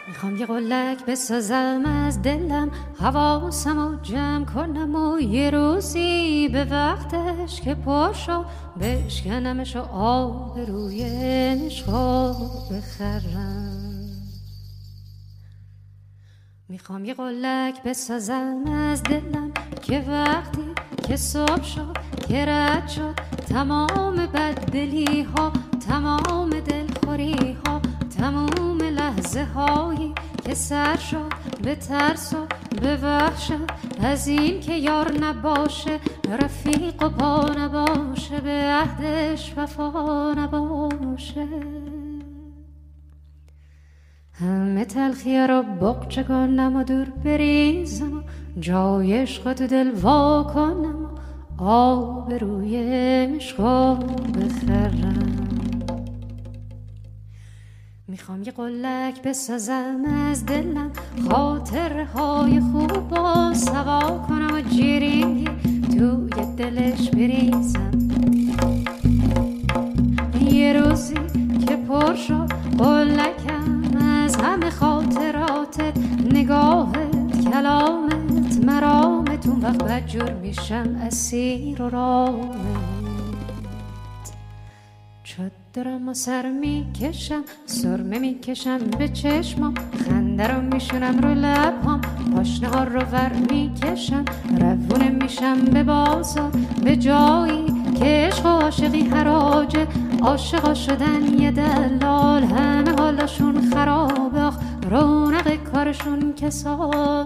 میخوام یه قلک بسازم از دلم، حواسمو جمع کنم و یه روزی به وقتش که پاشو بشکنمش و آب روی عشقو بخرم. میخوام یه قلک بسازم از دلم که وقتی که صبح شد که رد شد تمام بددلی ها، تمام دلخوری ها، تمام لحظه هایی که سر شد به ترس و به وحشت از این که یار نباشه، رفیق و پا نباشه، به عهدش وفا نباشه. همه تلخیه رو بقچه کنم و دور بریزم و جای عشق تو دل وا کنم و آب روی عشقو بخرم. میخوام یه قلک بسازم از دلم، خاطرهای خوب و سوا کنم و جیرینگی توی دلش بریزم. یه روزی که پر شد قلکم از همه خاطراتت، نگاهت، کلامت، مرامت، اون وقت بدجور میشم اسیر و رامت. چادرم و سر میکشم، سرمه میکشم به چشمام، خنده رو میشونم رو لبهام، پاشنه ها رو ور میکشم، روونه میشم به بازار، به جایی که عشق و عاشقی حراجه. عاشقا شدن یه دلال، همه حالشون خرابه، رونق کارشون کساد.